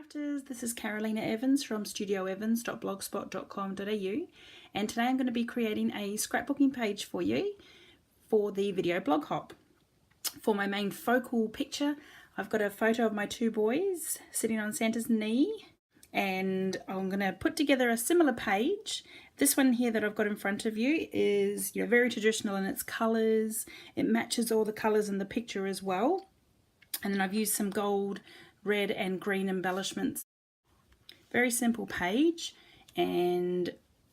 crafters, this is Carolina Evans from studioevans.blogspot.com.au, and today I'm going to be creating a scrapbooking page for you for the video blog hop. For my main focal picture, I've got a photo of my two boys sitting on Santa's knee, and I'm going to put together a similar page. This one here that I've got in front of you is very traditional in its colours. It matches all the colours in the picture as well. And then I've used some gold, red and green embellishments. Very simple page, and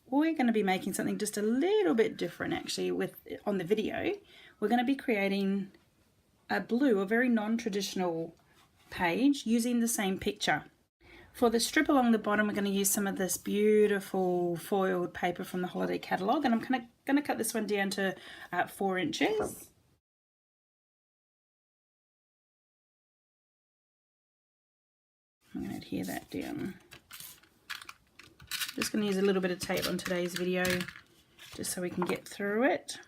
we're going to be making something just a little bit different actually on the video. We're going to be creating a very non-traditional page using the same picture. For the strip along the bottom, we're going to use some of this beautiful foiled paper from the Holiday Catalogue, and I'm going to cut this one down to 4 inches. I'm going to adhere that down. Just going to use a little bit of tape on today's video just so we can get through it.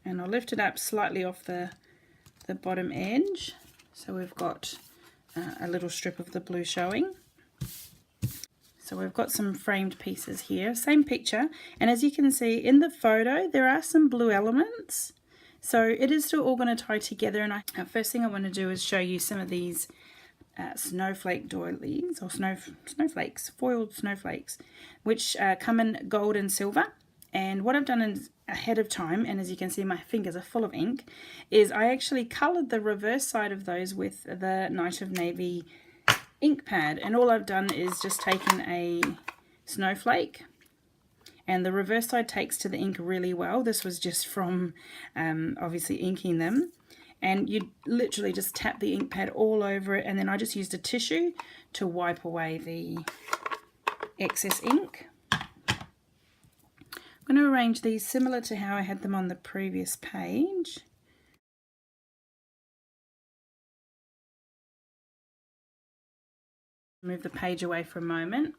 And I'll lift it up slightly off the bottom edge, so we've got a little strip of the blue showing. So we've got some framed pieces here, same picture, and as you can see in the photo there are some blue elements, so it is still all going to tie together. And first thing I want to do is show you some of these snowflake doilies, or snowflakes, foiled snowflakes, which come in gold and silver. And what I've done is, ahead of time, and as you can see my fingers are full of ink, is I actually coloured the reverse side of those with the Night of Navy ink pad. And all I've done is just taken a snowflake, and the reverse side takes to the ink really well. This was just from obviously inking them. And you literally just tap the ink pad all over it, and then I just used a tissue to wipe away the excess ink. I'm going to arrange these similar to how I had them on the previous page. Move the page away for a moment,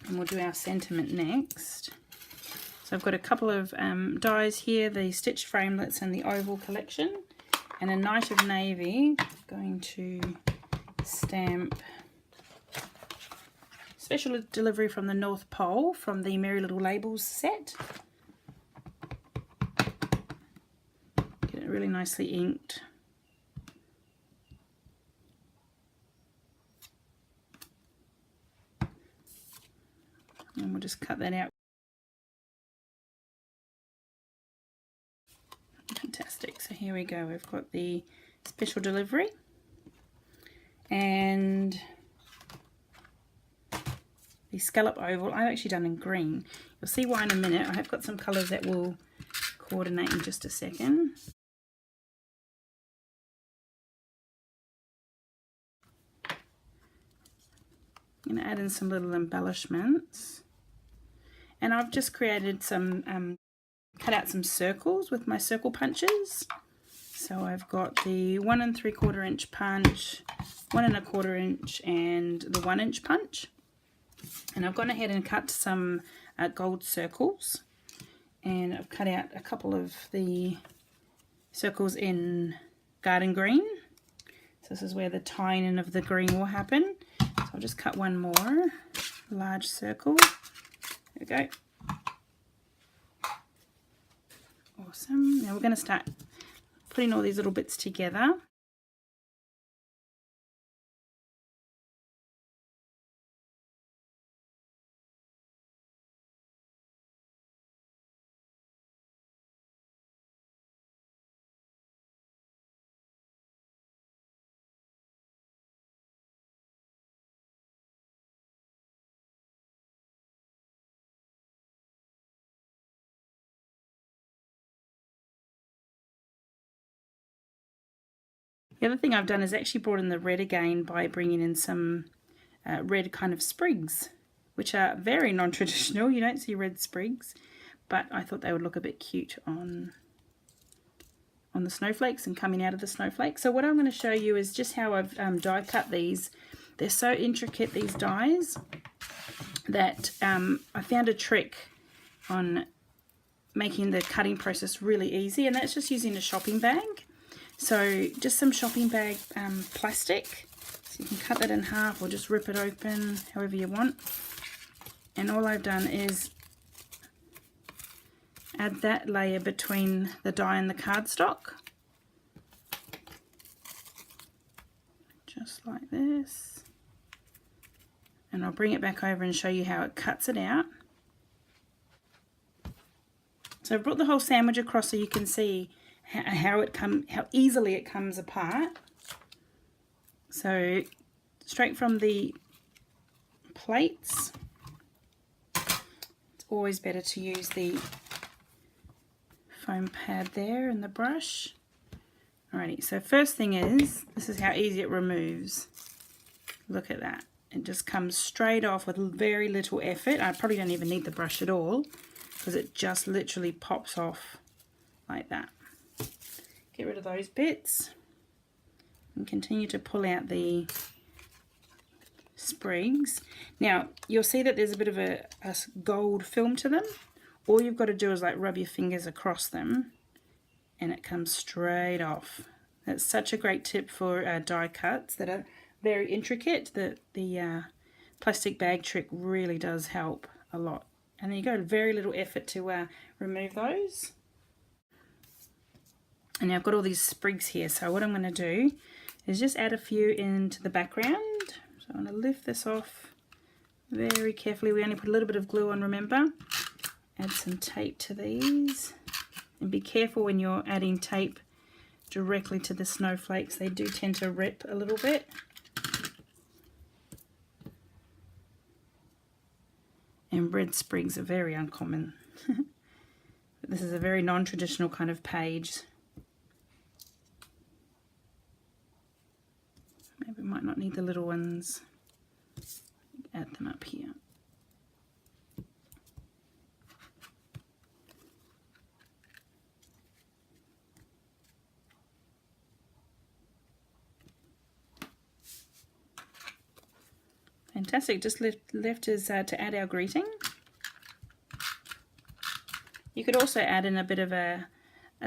and we'll do our sentiment next. So I've got a couple of dies here, the stitched framelits and the oval collection, and a Night of Navy. I'm going to stamp special delivery from the North Pole from the Merry Little Labels set. Get it really nicely inked. And we'll just cut that out. Fantastic. So here we go. We've got the special delivery and the scallop oval. I've actually done in green. You'll see why in a minute. I have got some colours that will coordinate in just a second. I'm going to add in some little embellishments, and I've just created some cut out some circles with my circle punches. So I've got the 1 3/4 inch punch, 1 1/4 inch, and the 1 inch punch. And I've gone ahead and cut some gold circles, and I've cut out a couple of the circles in garden green. So this is where the tying in of the green will happen. So I'll just cut one more large circle. There we go. Awesome. Now we're going to start putting all these little bits together. The other thing I've done is actually brought in the red again by bringing in some red kind of sprigs, which are very non-traditional. You don't see red sprigs, but I thought they would look a bit cute on the snowflakes and coming out of the snowflakes. So what I'm going to show you is just how I've die cut these. They're so intricate, these dies, that I found a trick on making the cutting process really easy, and that's just using a shopping bag. So just some shopping bag plastic. So So you can cut that in half or just rip it open, however you want. And all I've done is add that layer between the die and the cardstock. Just like this. And I'll bring it back over and show you how it cuts it out. So I've brought the whole sandwich across so you can see how easily it comes apart. So straight from the plates, it's always better to use the foam pad there and the brush. Alrighty, so first thing is, this is how easy it removes. Look at that. It just comes straight off with very little effort. I probably don't even need the brush at all because it just literally pops off like that. Get rid of those bits and continue to pull out the sprigs. Now, you'll see that there's a bit of a gold film to them. All you've got to do is like rub your fingers across them and it comes straight off. That's such a great tip for die cuts that are very intricate. The plastic bag trick really does help a lot. And then you go, very little effort to remove those. And now I've got all these sprigs here, so what I'm going to do is just add a few into the background. So I'm going to lift this off very carefully. We only put a little bit of glue on, remember. Add some tape to these. And be careful when you're adding tape directly to the snowflakes. They do tend to rip a little bit. And red sprigs are very uncommon. But this is a very non-traditional kind of page. Maybe we might not need the little ones. Add them up here. Fantastic, just left is to add our greeting. You could also add in a bit of a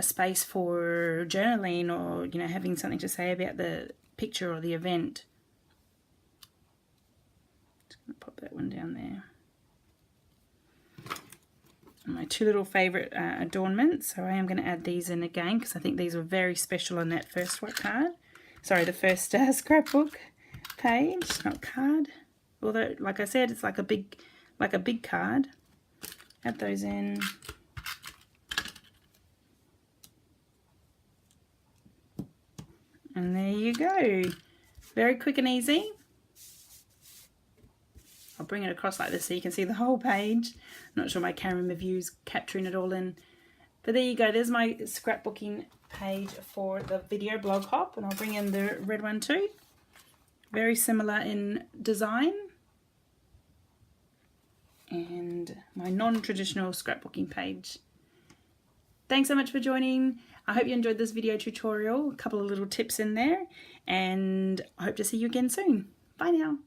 space for journaling or, you know, having something to say about the picture or the event. Just going to pop that one down there. And my two little favourite adornments, so I am going to add these in again because I think these were very special on that first card. Sorry, the first scrapbook page, not card. Although, like I said, it's like a big card. Add those in. And there you go. Very quick and easy. I'll bring it across like this so you can see the whole page. I'm not sure my camera view is capturing it all in. But there you go. There's my scrapbooking page for the video blog hop. And I'll bring in the red one too. Very similar in design. And my non-traditional scrapbooking page. Thanks so much for joining. I hope you enjoyed this video tutorial. A couple of little tips in there. And I hope to see you again soon. Bye now.